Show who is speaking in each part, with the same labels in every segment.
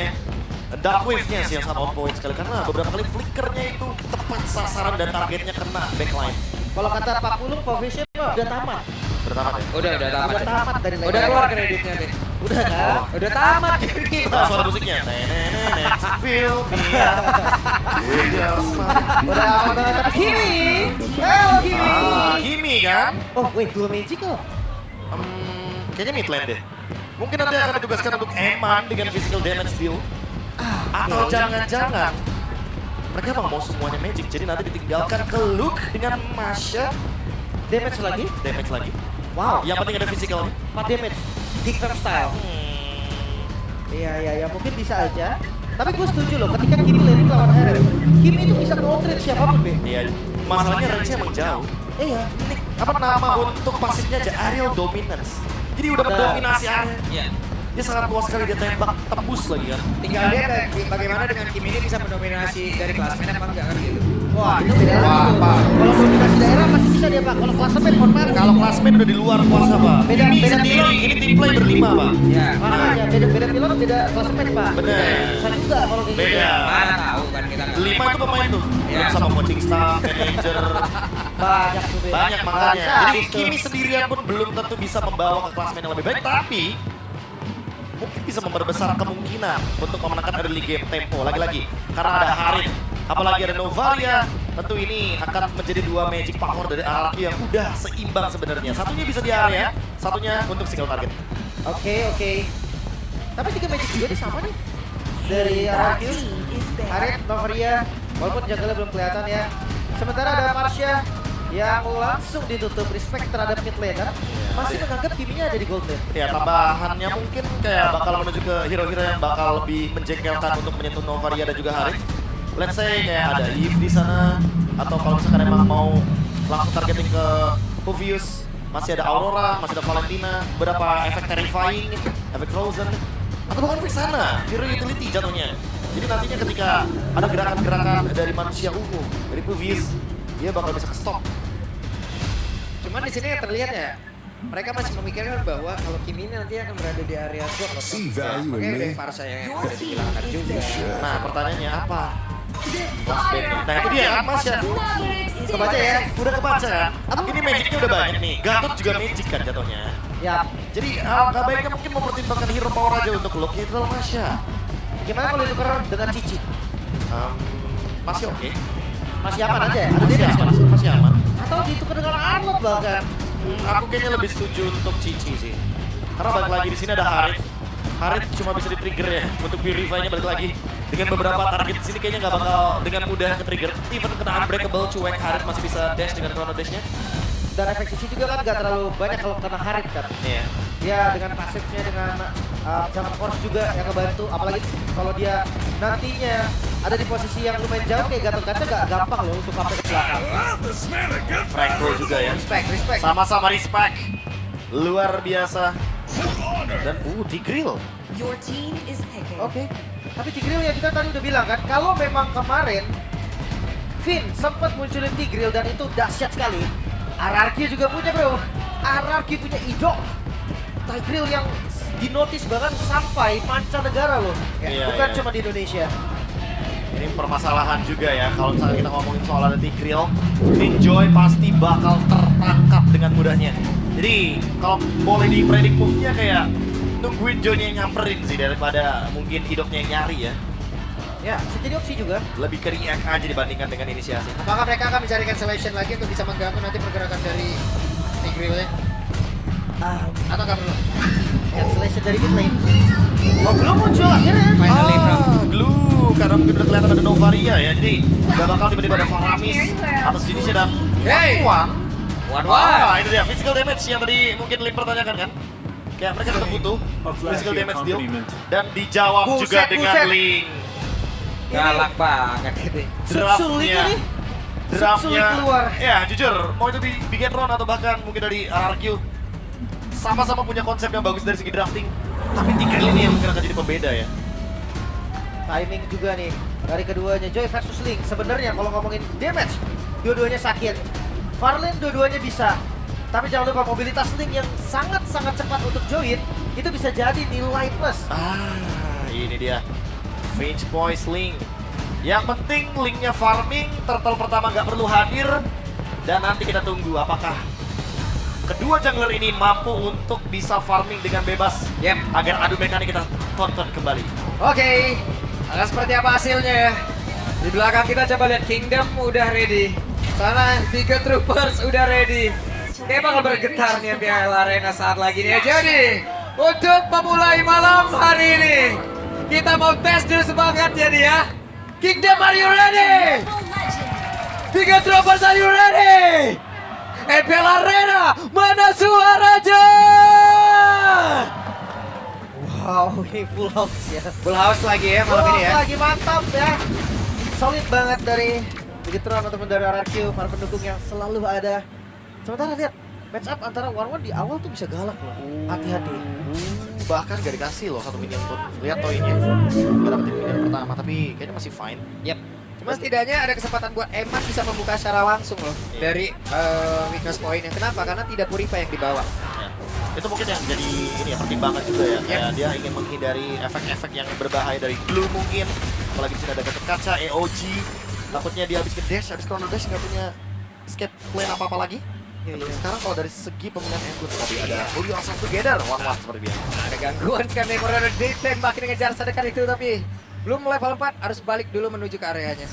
Speaker 1: ya. Dark Wave-nya sih yang sangat on point sekali karena beberapa kali flickernya itu tepat sasaran dan targetnya kena backline.
Speaker 2: Kalau kata Pak Pulung, Provision mah udah tamat.
Speaker 1: Udah tamat ya?
Speaker 3: Udah tamat.
Speaker 2: Udah tamat dari
Speaker 3: Udah keluar kreditnya deh.
Speaker 2: Udah kan?
Speaker 3: Udah tamat.
Speaker 1: Nah, suara musiknya. Feel me with your smile.
Speaker 2: Udah amat banget. Tapi Kimi! Halo Kimi!
Speaker 1: Kimi kan?
Speaker 2: Oh wait, 2 magic kok?
Speaker 1: Kayaknya mid lane deh. Mungkin nanti akan ditugaskan untuk Eman dengan physical damage deal. Atau jangan-jangan mereka emang mau semuanya magic, jadi nanti ditinggalkan ke Luke dengan Masha.
Speaker 2: Damage lagi?
Speaker 1: Damage lagi.
Speaker 2: Wow.
Speaker 1: Yang penting ada physical nih.
Speaker 2: 4 damage. Dick Fam style. Iya, mungkin bisa aja. Tapi gue setuju loh, ketika Kimi laning lawan Eren, Kimi itu bisa no-trade siapapun, Be.
Speaker 1: Iya, masalahnya range-nya emang jauh.
Speaker 2: Iya.
Speaker 1: Ini apa nama untuk pasifnya aja Aerial Dominance. Jadi udah mendominasi area.
Speaker 3: Iya.
Speaker 1: Dia sangat luas sekali, dia tembak tembus lagi kan.
Speaker 3: Tinggal lihat bagaimana dengan Kim ini bisa mendominasi dari klasmen apa enggak kan gitu.
Speaker 2: Wah, itu beda
Speaker 1: Wah,
Speaker 2: lagi tuh.
Speaker 1: Pak.
Speaker 2: Kalau dominasi daerah masih bisa dia, Pak. Kalau klasemen, mohon maaf.
Speaker 1: Kalau klasmen udah di luar kuasa, Pak.
Speaker 2: Beda-
Speaker 1: Ini
Speaker 2: beda
Speaker 1: sendiri,
Speaker 2: pilot.
Speaker 1: ini tim play berlima, Pak.
Speaker 3: Ya.
Speaker 2: Makanya beda pilot, beda klasemen, Pak.
Speaker 1: Bener.
Speaker 2: Bisa juga kalau kayak gitu.
Speaker 1: Beda.
Speaker 3: Mana tahu kan kita nggak.
Speaker 1: Lima itu pemain tuh.
Speaker 3: Ya.
Speaker 1: Belum sama coaching staff, manager,
Speaker 2: Banyak tuh, Be.
Speaker 1: banyak makanya.
Speaker 2: Bisa,
Speaker 1: Jadi
Speaker 2: gitu.
Speaker 1: Kimi sendirian pun belum tentu bisa membawa ke klasmen yang lebih baik, tapi mungkin bisa memperbesar kemungkinan untuk memenangkan early game tempo lagi-lagi karena ada Harit, apalagi ada Novaria. Tentu ini akan menjadi 2 magic power dari Araki yang udah seimbang sebenarnya. Satunya bisa di area, satunya untuk single target.
Speaker 2: Oke. Tapi 3 magic juga nih sama nih. Dari Arceus, Harit, Novaria, walaupun junglernya belum kelihatan ya. Sementara ada Marsha yang langsung ditutup respect terhadap mid laner. Masih menganggap Kiminya ada di gold lane.
Speaker 1: Ya tambahannya mungkin kayak bakal menuju ke hero-hero yang bakal lebih menjengkelkan untuk menyentuh Novaria dan juga Harit. Let's say kayak ada Eve di sana, atau kalau misalkan emang mau langsung targeting ke Puvius, masih ada Aurora, masih ada Valentina, beberapa efek terrifying, efek frozen, atau bahkan efek sana, hero utility jatuhnya. Jadi nantinya ketika ada gerakan-gerakan dari manusia umum, dari Puvius, dia bakal bisa ke-stop.
Speaker 3: Cuman di sini yang terlihat ya, mereka masih memikirkan bahwa kalau Kim ini nanti akan berada di area swap loh.
Speaker 4: See value in
Speaker 3: Makanya
Speaker 4: me.
Speaker 3: dari Farsa yang ada dihilangkan juga.
Speaker 1: Nah pertanyaannya apa? Nah itu dia kan Mas ya. Kebaca ya? Udah kebaca kan? Ini magicnya udah banyak nih. Gatot juga magic kan jatuhnya.
Speaker 2: Ya,
Speaker 1: Jadi alangkah baiknya mungkin mempertimbangkan hero power aja untuk lock itu Masya.
Speaker 2: gimana kalau ditukar dengan Cici?
Speaker 1: Masih oke.
Speaker 2: Masih aman aja ya? Ada
Speaker 1: Masih
Speaker 2: damage
Speaker 1: aman,
Speaker 2: kan?
Speaker 1: masih aman.
Speaker 2: Atau ditukar dengan Arnold bahkan?
Speaker 1: Aku kayaknya lebih setuju untuk Cici sih. Karena balik lagi di sini ada Harit. Harit cuma bisa di-trigger ya untuk purify-nya balik lagi. Dengan beberapa target di sini kayaknya nggak bakal dengan mudah ke-trigger. Even kena unbreakable, cuek Harit masih bisa dash dengan chrono dash-nya.
Speaker 2: Dan efek Cici juga kan gak terlalu banyak kalau kena Harit kan?
Speaker 1: Iya.
Speaker 2: Dia dengan pasifnya, dengan zaman force juga yang ngebantu. Apalagi kalau dia nantinya ada di posisi yang lumayan jauh kayak Gatot Kaca gak gampang loh untuk sampai ke belakang.
Speaker 1: Franco juga ya.
Speaker 3: Respect.
Speaker 1: Sama-sama respect. Luar biasa. Dan Tigreal.
Speaker 5: Your team is picking.
Speaker 2: Oke. Tapi Tigreal ya kita tadi udah bilang kan, kalau memang kemarin Finn sempat munculin Tigreal dan itu dahsyat sekali. Ararki juga punya bro. Ararki punya idol. Tigreal yang dinotis bahkan sampai mancanegara loh.
Speaker 1: Iya,
Speaker 2: Bukan
Speaker 1: iya.
Speaker 2: cuma di Indonesia.
Speaker 1: Ini permasalahan juga ya, kalau misalnya kita ngomongin soal ada Tigreal, Enjoy pasti bakal tertangkap dengan mudahnya. Jadi kalau boleh dipredik move-nya kayak nungguin Joy yang nyamperin sih daripada mungkin hidupnya yang nyari ya.
Speaker 2: Ya, bisa jadi opsi juga.
Speaker 1: Lebih ke react aja dibandingkan dengan inisiasi.
Speaker 3: Apakah mereka akan mencari cancellation lagi untuk bisa mengganggu nanti pergerakan dari Tigreal-nya? Atau nggak perlu?
Speaker 2: Cancellation dari mid lane. Oh, belum muncul akhirnya.
Speaker 3: Finally, bro.
Speaker 1: Glue, karena mungkin udah kelihatan ada Novaria ya, jadi gak bakal tiba-tiba ada Faramis atas jenisnya dan
Speaker 3: Hey!
Speaker 1: Wan.
Speaker 3: One.
Speaker 1: Wah, itu dia physical damage yang tadi mungkin Lim pertanyakan kan? Kayak mereka tetap butuh physical damage deal dan dijawab juga dengan
Speaker 2: buset.
Speaker 1: Link.
Speaker 3: Galak banget ini.
Speaker 2: Sulit
Speaker 1: Draftnya,
Speaker 2: ini. Sulit
Speaker 1: draftnya,
Speaker 2: keluar.
Speaker 1: ya jujur, mau itu di Bigetron atau bahkan mungkin dari RRQ, sama-sama punya konsep yang bagus dari segi drafting, tapi Tigreal ini yang mungkin akan jadi pembeda ya.
Speaker 2: Timing juga nih dari keduanya, Joy versus Link. Sebenarnya kalau ngomongin damage, dua-duanya sakit. Farlane dua-duanya bisa. Tapi jangan lupa mobilitas Link yang sangat-sangat cepat untuk join, itu bisa jadi nilai plus.
Speaker 1: Ini dia. Finch Boys Link. Yang penting linknya farming, turtle pertama nggak perlu hadir. Dan nanti kita tunggu apakah kedua jungler ini mampu untuk bisa farming dengan bebas.
Speaker 3: Yep.
Speaker 1: Agar adu mekanik kita tonton kembali.
Speaker 3: Oke, akan seperti apa hasilnya? Di belakang kita coba lihat Kingdom udah ready. Sana Tiga Troopers udah ready. Kayak bakal bergetar nih Piala Arena saat lagi nih. Jadi, untuk memulai malam hari ini, kita mau tes dulu semangatnya nih ya. Kingdom, are you ready? Tiga Troopers, are you ready? MPL Arena, mana suaranya?
Speaker 2: Wow, ini full house ya.
Speaker 3: Full house lagi ya malam ini ya.
Speaker 2: Lagi mantap ya. Solid banget dari Bigetron ataupun dari RRQ, para pendukung yang selalu ada. Sementara lihat match up antara One di awal tuh bisa galak loh. Hati-hati.
Speaker 1: Bahkan gak dikasih loh satu minion pun. Lihat poinnya. Gak dapetin minion pertama tapi kayaknya masih fine.
Speaker 3: Yep. Cuma setidaknya ada kesempatan buat Eman bisa membuka secara langsung loh dari weakness point yang kenapa? Karena tidak Purify yang dibawa.
Speaker 1: Ya. Itu mungkin yang jadi ini ya pertimbangan juga ya. Kayak dia ingin menghindari efek-efek yang berbahaya dari glue mungkin. Apalagi di sini ada gatot kaca, EOG. Takutnya dia habis ke dash, habis chrono dash nggak punya escape plan apa-apa lagi. Sekarang kalau dari segi pemilihan Endwood tadi ada Uri langsung together, one-one seperti biasa.
Speaker 3: Ada gangguan kan Memor ada ditembakin ngejar sedekat itu tapi belum level 4 harus balik dulu menuju ke areanya.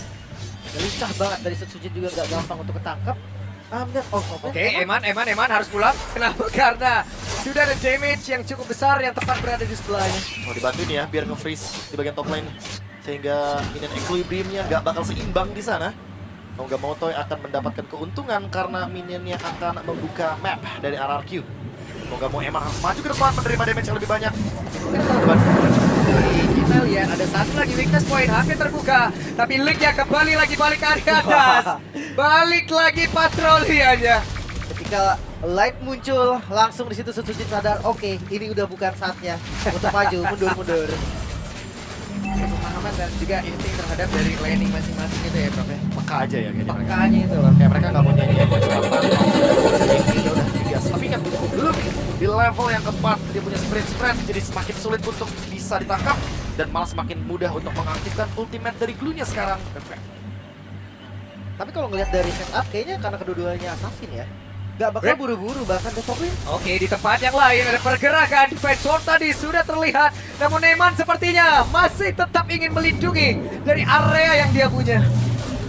Speaker 2: Lincah banget dari Setsujin juga nggak gampang untuk ketangkep. Lihat
Speaker 3: Oke, Eman harus pulang. Kenapa? Karena sudah ada damage yang cukup besar yang tepat berada di sebelahnya.
Speaker 1: Mau dibantuin ya biar nge-freeze di bagian top lane sehingga minion equilibriumnya nggak bakal seimbang di sana. Mau nggak mau Toy akan mendapatkan keuntungan karena minionnya akan membuka map dari RRQ. Mau nggak mau emang harus maju ke depan menerima damage yang lebih banyak.
Speaker 3: Kita lihat ada satu lagi weakness point hampir terbuka, tapi Linknya kembali lagi balik ke area atas. Balik lagi patroli aja.
Speaker 2: Ketika light muncul, langsung di situ Setsujin sadar, oke, ini udah bukan saatnya untuk maju, mundur.
Speaker 3: Pemahaman dan juga insting terhadap dari landing masing-masing itu ya Prof ya.
Speaker 1: Peka aja ya kayaknya mereka.
Speaker 3: Makanya itu loh.
Speaker 1: Kayak mereka nggak mau nyanyi ya udah biasa. Tapi ingat belum di level yang keempat dia punya sprint jadi semakin sulit untuk bisa ditangkap dan malah semakin mudah untuk mengaktifkan ultimate dari glue-nya sekarang.
Speaker 2: Tapi kalau ngelihat dari setup, kayaknya karena kedua-duanya assassin ya, nggak bakal buru-buru bahkan developin.
Speaker 3: Oke, di tempat yang lain ada pergerakan defense sword tadi sudah terlihat. Namun Neman sepertinya masih tetap ingin melindungi dari area yang dia punya.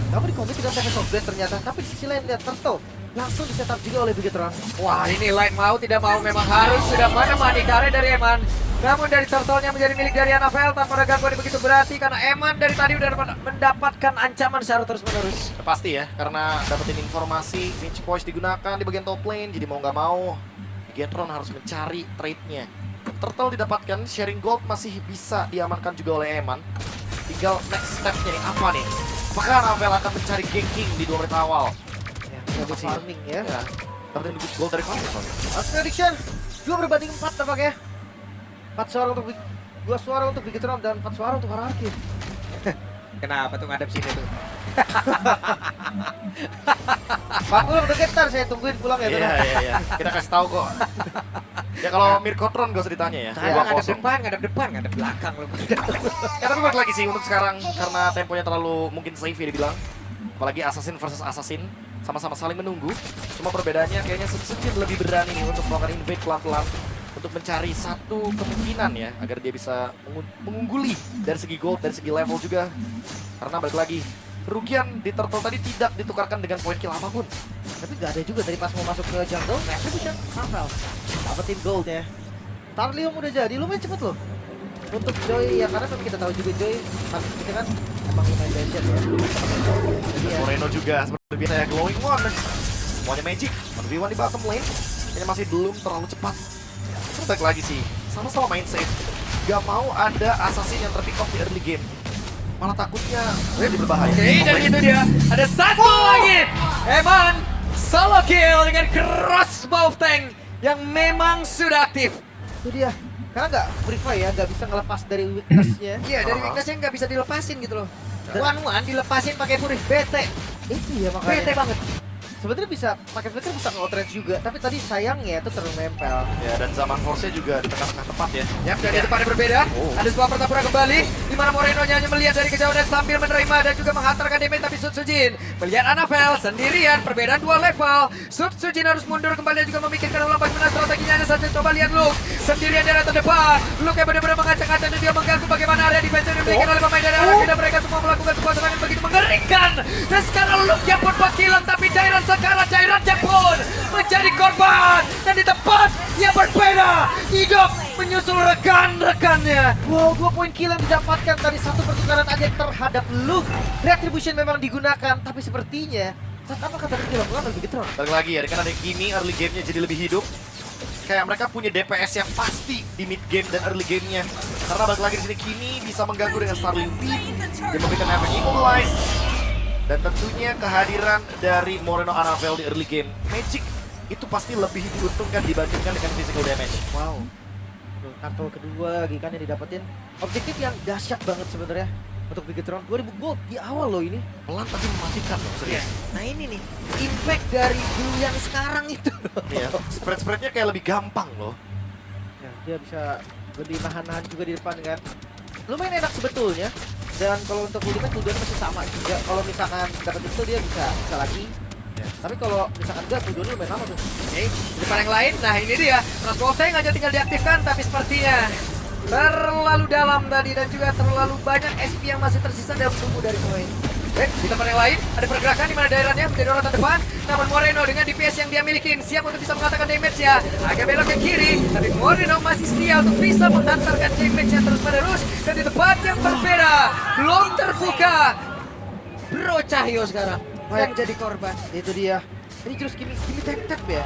Speaker 2: Kamu dikomit dengan Seven of Blade ternyata, tapi di sisi lain lihat Turtle langsung di setup juga oleh Bigetron.
Speaker 3: Wah, ini Light mau tidak mau memang harus sudah menemani karya dari Eman. Namun dari Turtle-nya menjadi milik dari Anavel tanpa ada gangguan yang begitu berarti karena Eman dari tadi udah mendapatkan ancaman secara terus-menerus.
Speaker 1: Pasti ya, karena dapetin informasi Finch Poise digunakan di bagian top lane, jadi mau nggak mau Bigetron harus mencari trade-nya. Turtle didapatkan, sharing gold masih bisa diamankan juga oleh Eman. Tinggal next step-nya nih, apa nih? Apakah Anavel akan mencari ganking di 2 menit awal?
Speaker 2: Ya, farming ya.
Speaker 1: Ya, dapetin gold dari farming soalnya.
Speaker 2: As prediction 2 berbanding 4 tampaknya. 4 suara untuk 2 suara untuk Bigetron dan 4 suara untuk RRQ.
Speaker 3: Kenapa tuh ngadep sini tuh?
Speaker 2: Pak Pulang deketan, saya tungguin pulang ya.
Speaker 1: Iya. Kita kasih tahu kok. Ya kalau Mirkotron gak usah ditanya ya.
Speaker 3: Saya ngadep depan, ngadep belakang loh.
Speaker 1: Ya tapi balik lagi sih untuk sekarang karena temponya terlalu mungkin safe ya dibilang. Apalagi Assassin versus Assassin sama-sama saling menunggu. Cuma perbedaannya kayaknya Setsujin lebih berani nih untuk melakukan invade pelan-pelan untuk mencari satu kemungkinan ya agar dia bisa mengungguli dari segi gold, dari segi level juga. Karena balik lagi kerugian di Turtle tadi tidak ditukarkan dengan poin kill apapun.
Speaker 2: Tapi gak ada juga dari pas mau masuk ke jungle, mereka bisa Anavel dapetin gold ya. Tarlium udah jadi, lumayan cepet loh. Untuk Joy ya karena memang kita tahu juga Joy kasus kita kan emang lumayan dahsyat ya. Jadi ya,
Speaker 1: Moreno juga seperti biasa ya, glowing one. Semuanya magic, 1v1 di bottom lane. Ini masih belum terlalu cepat. Terus balik lagi sih, sama-sama main safe. Gak mau ada assassin yang terpick off di early game. Malah takutnya lebih berbahaya.
Speaker 3: Oke, dan itu dia. Ada satu lagi. Eman solo kill dengan crossbow tank yang memang sudah aktif.
Speaker 2: itu dia. Karena nggak Purify ya, nggak bisa ngelepas dari weakness-nya.
Speaker 3: Iya, dari weakness-nya nggak bisa dilepasin gitu loh. One-one dilepasin pakai Purif bete.
Speaker 2: Itu ya
Speaker 3: Bete
Speaker 2: makanya.
Speaker 3: banget.
Speaker 2: Sebenarnya bisa pakai flicker bisa nge-outrange juga, tapi tadi sayangnya itu terlalu nempel.
Speaker 1: Ya, dan zaman force-nya juga di tengah-tengah tepat ya.
Speaker 3: Yap, dan di depannya berbeda. Ada sebuah pertempuran kembali, di mana Moreno hanya melihat dari kejauhan dan sambil menerima dan juga menghantarkan damage, tapi Sud Sujin melihat Annabelle sendirian, perbedaan 2 level. Sud Sujin harus mundur kembali dan juga memikirkan ulang bagaimana strateginya. Hanya saja coba lihat Luke sendirian di area terdepan. Luke yang benar-benar mengacak-acak dan dia mengganggu bagaimana area defense yang dimiliki oleh pemain dari Araki, dan mereka semua melakukan sebuah serangan begitu mengerikan. Dan sekarang Luke yang pun hilang, tapi Jairan sekarang pun menjadi korban, dan di tempat yang berbeda hidup menyusul rekan-rekannya.
Speaker 2: Wow, 2 poin kill yang didapatkan dari satu pertukaran aja terhadap Luke. Retribution memang digunakan, tapi sepertinya saat apa kata dilakukan lebih Getron?
Speaker 1: Balik lagi ya, karena ada Kimi early game-nya jadi lebih hidup. Kayak mereka punya DPS yang pasti di mid game dan early game-nya. Karena balik lagi di sini Kimi bisa mengganggu dengan Starling Beam dan memberikan efek equalize. Dan tentunya kehadiran dari Moreno Annabelle di early game Magic itu pasti lebih diuntungkan dibandingkan dengan physical damage.
Speaker 2: Wow. Kartu kedua lagi kan yang didapetin. Objektif yang dahsyat banget sebenarnya untuk Bigetron. 2000 gold di awal loh ini.
Speaker 1: Pelan tapi mematikan loh, serius.
Speaker 2: Nah ini nih, impact dari Blue yang sekarang itu.
Speaker 1: Iya, spread-spreadnya kayak lebih gampang loh.
Speaker 2: Ya, dia bisa lebih nahan-nahan juga di depan kan. Lumayan enak sebetulnya. Dan kalau untuk ultimate cooldownnya masih sama juga. Kalau misalkan dapat itu dia bisa lagi.
Speaker 1: Ya.
Speaker 2: Tapi kalau misalkan enggak, cooldownnya lumayan lama tuh.
Speaker 3: Oke, di depan yang lain, nah ini dia. Transport Tank hanya tinggal diaktifkan, tapi sepertinya terlalu dalam tadi dan juga terlalu banyak SP yang masih tersisa dalam tubuh dari pemain. Di tempat yang lain ada pergerakan di mana daerahnya menjadi orang terdepan. Namun Moreno dengan DPS yang dia miliki siap untuk bisa mengatakan damage ya. Agak belok ke kiri, tapi Moreno masih setia untuk bisa menghantarkan damage yang terus menerus. Dan di tempat yang berbeda, belum terbuka. Bro Cahyo sekarang yang jadi korban.
Speaker 2: Itu dia. Ini terus Kimi tap ya.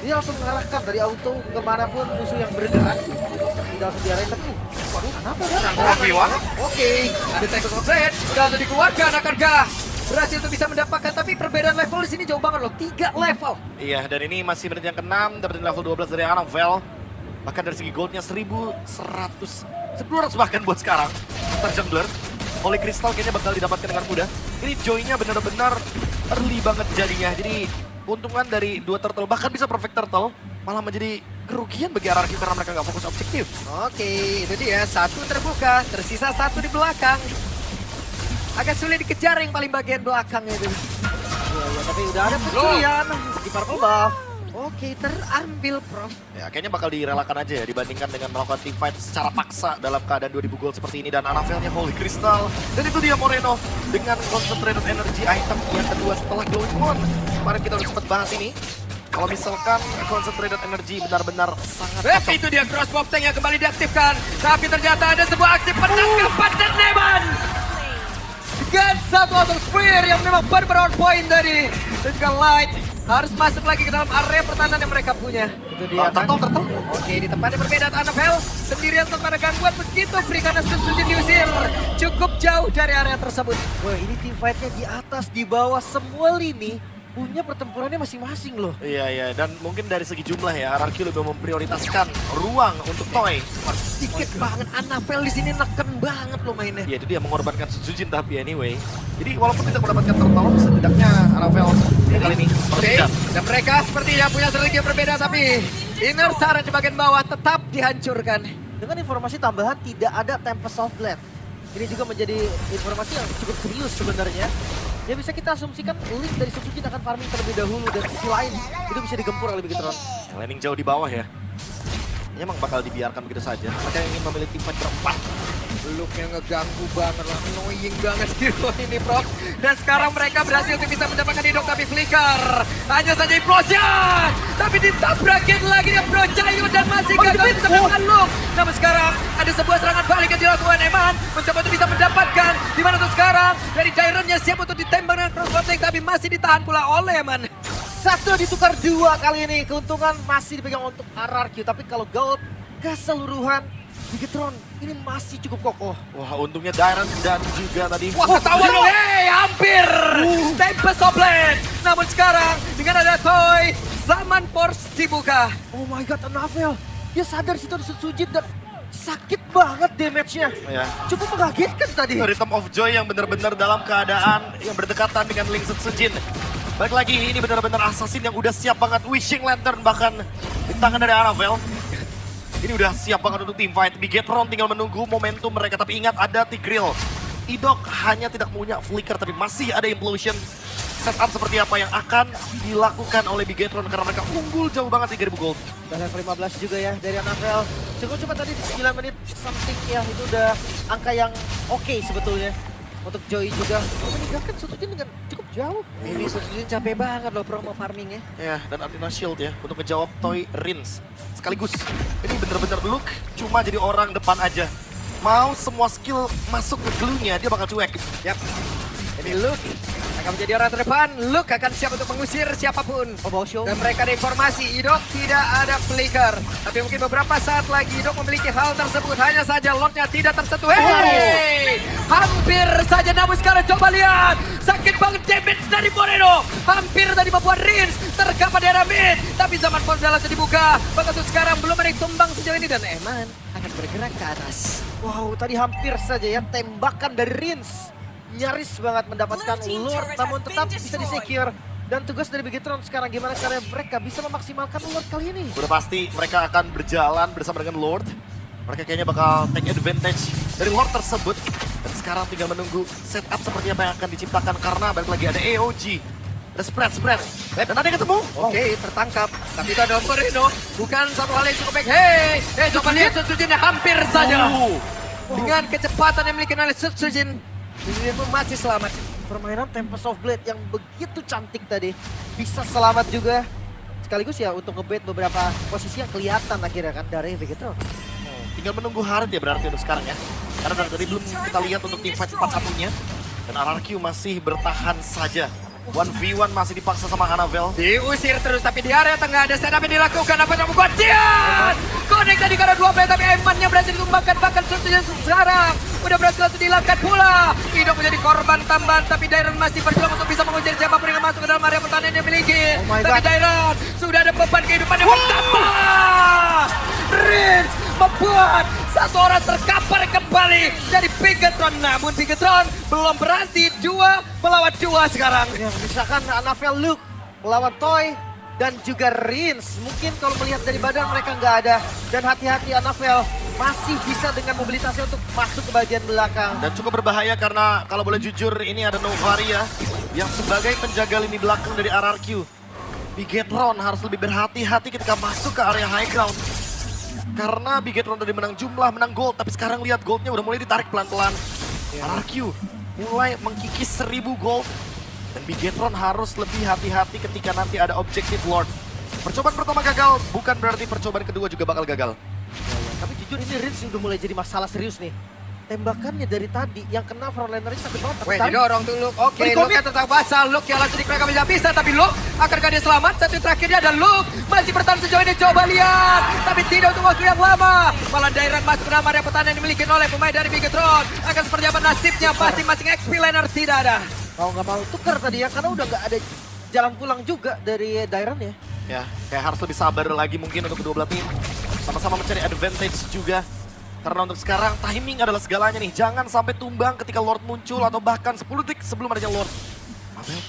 Speaker 2: Dia langsung mengarahkan dari auto kemanapun musuh yang bergerak. Tidak langsung diarahin, tapi waduh kenapa ya?
Speaker 3: Oke, ada Texas of Red, udah langsung dikeluarkan, akankah berhasil untuk bisa mendapatkan, tapi perbedaan level di sini jauh banget loh, 3 level.
Speaker 1: Iya, dan ini masih menit yang ke-6, dapetin level 12 dari Annabelle. Bahkan dari segi goldnya 1100 bahkan buat sekarang. Terjungler, Holy Crystal kayaknya bakal didapatkan dengan mudah. Ini joy-nya benar-benar early banget jadinya, jadi keuntungan dari 2 turtle, bahkan bisa perfect turtle, malah menjadi kerugian bagi RRQ karena mereka nggak fokus objektif.
Speaker 3: Oke, itu dia, 1 terbuka, tersisa 1 di belakang. Agak sulit dikejar yang paling bagian belakang itu.
Speaker 2: Iya, tapi udah ada pencurian di purple buff.
Speaker 3: Oke, terambil Prof.
Speaker 1: Ya, kayaknya bakal direlakan aja ya dibandingkan dengan melakukan team fight secara paksa dalam keadaan 2000 gold seperti ini. Dan Annabelle-nya Holy Crystal. Dan itu dia Moreno dengan concentrated energy item yang kedua setelah glowing one. Kemarin kita udah sempat bahas ini. Kalau misalkan concentrated energy benar-benar sangat
Speaker 3: Itu dia crossbow tank yang kembali diaktifkan. Tapi ternyata ada sebuah aksi penangkapan dan Neman. Dengan satu auto spear yang memang benar-benar on point dari. Dan juga Light harus masuk lagi ke dalam area pertahanan yang mereka punya.
Speaker 2: Itu dia kan.
Speaker 1: turtle.
Speaker 3: Oke, di tempatnya berbeda Annabelle sendirian tanpa ada gangguan begitu free karena Sujin diusir cukup jauh dari area tersebut.
Speaker 2: Wah, ini team fight-nya di atas, di bawah, semua lini punya pertempurannya masing-masing loh.
Speaker 1: Iya, dan mungkin dari segi jumlah ya, RRQ lebih memprioritaskan ruang untuk Toy.
Speaker 3: Sedikit banget Annabelle di sini neken banget lo mainnya.
Speaker 1: Ya itu dia mengorbankan Sujin tapi anyway. Jadi walaupun tidak mendapatkan turtle, setidaknya Annabelle kali ini
Speaker 3: Oke, dan mereka sepertinya punya strategi yang berbeda tapi inner turret di bagian bawah tetap dihancurkan.
Speaker 2: Dengan informasi tambahan tidak ada Tempest of Blade. Ini juga menjadi informasi yang cukup serius sebenarnya. Ya bisa kita asumsikan Link dari Sujin akan farming terlebih dahulu dan sisi lain itu bisa digempur oleh Bigetron.
Speaker 1: Landing jauh di bawah ya. Ini emang bakal dibiarkan begitu saja. Mereka ingin memilih tim fight berempat.
Speaker 3: Look yang ngeganggu banget lah, annoying banget hero ini Prof. Dan sekarang mereka berhasil untuk bisa mendapatkan hidung tapi flicker. Hanya saja implosion. Tapi ditabrakin lagi dia Bro Cayu dan masih gagal bisa mendapatkan Luke. Namun sekarang ada sebuah serangan balik yang dilakukan Eman. Mencoba untuk bisa mendapatkan. Dimana untuk sekarang dari Jaironnya siap untuk ditembak dengan crossbow tank tapi masih ditahan pula oleh Eman.
Speaker 2: Satu ditukar 2 kali ini. Keuntungan masih dipegang untuk RRQ. Tapi kalau gold keseluruhan Bigetron ini masih cukup kokoh.
Speaker 1: Wah, untungnya Dairon dan juga tadi.
Speaker 3: Wah, ketahuan loh, hampir. Tempest of Blade. Namun sekarang dengan ada Toy, zaman Force dibuka.
Speaker 2: Oh my god, Annabelle. Dia sadar situ ada Sujin dan sakit banget damage-nya.
Speaker 1: Ya.
Speaker 2: Cukup mengagetkan tadi.
Speaker 1: Rhythm of Joy yang benar-benar dalam keadaan yang berdekatan dengan Link Sujin. Balik lagi, ini benar-benar assassin yang udah siap banget. Wishing Lantern bahkan di tangan dari Annabelle. Ini udah siap banget untuk team fight. Bigetron tinggal menunggu momentum mereka. Tapi ingat ada Tigreal. Idok hanya tidak punya flicker tapi masih ada implosion. Setup seperti apa yang akan dilakukan oleh Bigetron karena mereka unggul jauh banget 3000 gold.
Speaker 2: Dan level 15 juga ya dari Annabelle. Cukup cepat tadi di 9 menit something ya, itu udah angka yang oke sebetulnya. Untuk Joy juga meninggalkan Sutujin dengan cukup jauh.
Speaker 3: Ini Sutujin capek banget loh promo farmingnya.
Speaker 1: Ya, dan Artina Shield ya untuk ngejawab Toy Rins. Sekaligus, ini bener-bener Luke cuma jadi orang depan aja. Mau semua skill masuk ke glue-nya, dia bakal cuek.
Speaker 3: Yap. Ini Luke akan menjadi orang terdepan. Luke akan siap untuk mengusir siapapun.
Speaker 2: Oh, bawa show.
Speaker 3: Dan mereka ada informasi, Idok tidak ada flicker. Tapi mungkin beberapa saat lagi Idok memiliki hal tersebut. Hanya saja Lordnya tidak tersentuh. Hey! Hampir saja, namun sekarang coba lihat. Sakit banget damage dari Moreno. Hampir tadi membuat Rins terkapar di area mid. Tapi zaman Ponzala sudah dibuka. Bahkan untuk sekarang belum ada yang tumbang sejauh ini. Dan Eman akan bergerak ke atas.
Speaker 2: Wow, tadi hampir saja ya tembakan dari Rins. Nyaris banget mendapatkan Lord, namun tetap bisa di-secure. Dan tugas dari Bigetron sekarang gimana caranya mereka bisa memaksimalkan Lord kali ini.
Speaker 1: Udah pasti mereka akan berjalan bersama dengan Lord. Mereka kayaknya bakal take advantage dari Lord tersebut. Dan sekarang tinggal menunggu setup seperti apa yang akan diciptakan karena balik lagi ada AOG. Ada spread. Dan ada yang ketemu.
Speaker 3: Oke, tertangkap. Tapi itu ada Moreno. Bukan satu hal yang cukup baik. Hey, coba lihat Sutujin hampir saja. Dengan kecepatan yang dimiliki oleh Sutujin. Sutujin pun masih selamat.
Speaker 2: Permainan Tempest of Blade yang begitu cantik tadi. Bisa selamat juga. Sekaligus ya untuk ngebait beberapa posisi yang kelihatan akhirnya kan dari Bigetron.
Speaker 1: Tinggal menunggu Harit ya berarti untuk sekarang ya. Karena dari tadi belum kita lihat untuk team fight 4-1-nya. Dan RRQ masih bertahan saja. 1v1 masih dipaksa sama Annabelle.
Speaker 3: Diusir terus tapi di area tengah ada setup yang dilakukan. Apa yang membuat Dian? Connect tadi karena 2 play tapi Eman-nya berhasil ditumbangkan. Bahkan Sutujin sekarang udah berhasil langsung dihilangkan pula. Idok menjadi korban tambahan tapi Dairon masih berjuang untuk bisa mengusir siapapun yang masuk ke dalam area pertahanan yang dimiliki. Tapi Dairon sudah ada beban kehidupan yang bertambah. Rins membuat satu orang terkapar kembali dari Bigetron. Namun Bigetron belum berhenti, 2 melawan 2 sekarang.
Speaker 2: Ya, misalkan Annabelle, Luke melawan Toy dan juga Rins. Mungkin kalau melihat dari badan mereka nggak ada. Dan hati-hati Annabelle masih bisa dengan mobilitasnya untuk masuk ke bagian belakang.
Speaker 1: Dan cukup berbahaya karena kalau boleh jujur ini ada Novaria yang sebagai penjaga lini belakang dari RRQ. Bigetron harus lebih berhati-hati ketika masuk ke area high ground. Karena Bigetron tadi menang jumlah, menang gold. Tapi sekarang lihat goldnya udah mulai ditarik pelan-pelan. RRQ mulai mengkikis 1000 gold. Dan Bigetron harus lebih hati-hati ketika nanti ada objektif Lord. Percobaan pertama gagal, bukan berarti percobaan kedua juga bakal gagal.
Speaker 2: Tapi jujur ini Rins udah mulai jadi masalah serius nih. Tembakannya dari tadi yang kena frontlaner sakit banget.
Speaker 3: Weh, didorong tuh Luke. Oke, Luke yang tetap basah. Luke yang langsung mereka bisa. Tapi Luke, akankah dia selamat? Satu terakhirnya ada Luke. Masih bertahan sejauh ini. Coba lihat. Tapi tidak untuk waktu yang lama. Malah Dairon masuk ke dalam area pertahanan yang dimiliki oleh pemain dari Bigetron. Akan seperti apa nasibnya? Masing-masing XP laner tidak ada.
Speaker 2: Mau nggak mau tuker tadi ya. Karena udah nggak ada jalan pulang juga dari Dairon ya.
Speaker 1: Ya, kayak harus lebih sabar lagi mungkin untuk kedua belah tim. Sama-sama mencari advantage juga. Karena untuk sekarang timing adalah segalanya nih. Jangan sampai tumbang ketika Lord muncul atau bahkan 10 detik sebelum adanya Lord. Annabelle,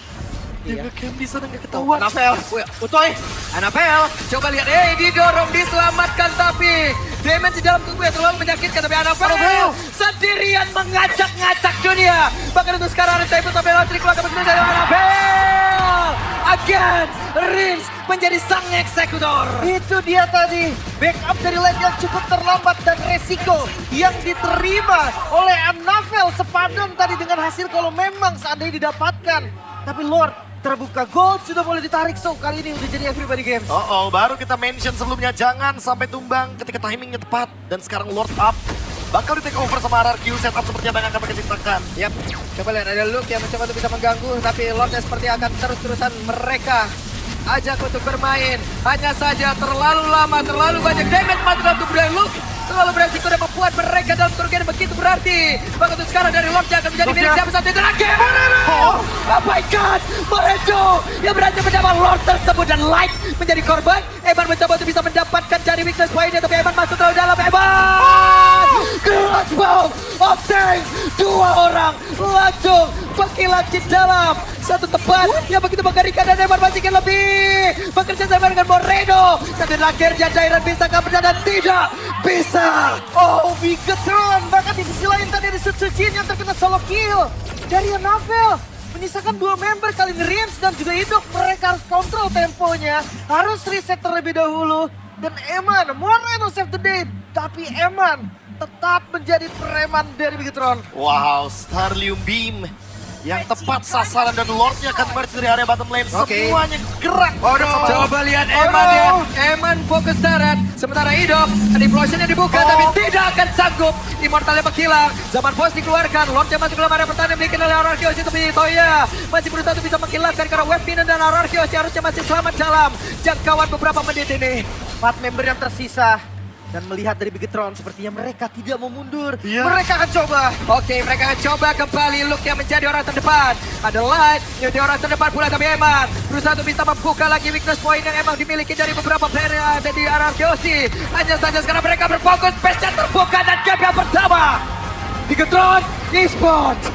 Speaker 1: dia nge-camp di sana nggak ketahuan.
Speaker 3: Annabelle, Utoy, Annabelle, coba lihat, didorong, diselamatkan tapi damage di dalam tubuhnya terlalu menyakitkan. Tapi Annabelle sendirian mengacak-ngacak dunia. Bahkan untuk sekarang ada Type of Electric akan bersama dari Annabelle. Again, Rins menjadi sang eksekutor.
Speaker 2: Itu dia tadi, backup dari lane yang cukup terlambat dan resiko yang diterima oleh Annabelle sepadan tadi dengan hasil kalau memang seandainya didapatkan. Tapi Lord terbuka, gold sudah boleh ditarik, so kali ini udah jadi everybody games.
Speaker 1: Baru kita mention sebelumnya jangan sampai tumbang ketika timingnya tepat. Dan sekarang Lord up. Bakal di take over sama RRQ, setup seperti apa yang akan mereka ciptakan.
Speaker 3: Yap, coba lihat ada Luke yang mencoba untuk bisa mengganggu. Tapi Lordnya seperti akan terus-terusan mereka ajak untuk bermain. Hanya saja terlalu lama, terlalu banyak damage masuk dalam tubuh dari Luke. Terlalu beresiko dan membuat mereka dalam kerugian begitu berarti. Bahkan untuk sekarang dari Lordnya akan menjadi milik siapa satu itu lagi. Oh my god, Moreno yang berhasil mendapat Lord tersebut dan Light menjadi korban. Eman mencoba untuk bisa mendapatkan dari weakness pointnya tapi Eman masuk terlalu dalam. Eman! Crossbow of tank! 2 orang langsung mengkilat di dalam satu tempat yang begitu mengerikan dan Eman masih ingin lebih bekerja sama dengan Moreno. Tapi akhirnya Jairan bisa kabur dan tidak bisa.
Speaker 2: Oh, Bigetron. Bahkan di sisi lain tadi ada Sutsujin yang terkena solo kill dari Novel. Menyisakan 2 member kali ini Rims dan juga Idok. Mereka harus kontrol temponya. Harus reset terlebih dahulu. Dan Eman, Moreno save the day. Tapi Eman tetap menjadi preman dari Bigetron.
Speaker 1: Wow, Starlium Beam yang tepat sasaran dan Lordnya akan merge dari area bottom lane.
Speaker 3: Oke.
Speaker 1: Semuanya gerak.
Speaker 3: Coba lihat Eman ya. Eman fokus darat. Sementara Idok, deploynya dibuka tapi tidak akan sanggup. Immortalnya menghilang. Zaman bos dikeluarkan. Lordnya masuk dalam area pertahanan dimiliki oleh Ararkios. Itu Toya masih berusaha untuk bisa menghilangkan karena Web Minion dan Ararkios harusnya masih selamat dalam jangkauan beberapa menit ini.
Speaker 2: 4 member yang tersisa. Dan melihat dari Bigetron sepertinya mereka tidak mau mundur.
Speaker 1: Iya.
Speaker 2: Mereka akan coba.
Speaker 3: Oke, mereka akan coba kembali Luke yang menjadi orang terdepan. Ada Light yang menjadi orang terdepan pula tapi Eman berusaha untuk bisa membuka lagi weakness point yang emang dimiliki dari beberapa player yang ada di Ararkiosi. Hanya saja sekarang mereka berfokus, space-nya terbuka dan game yang pertama. Bigetron Esports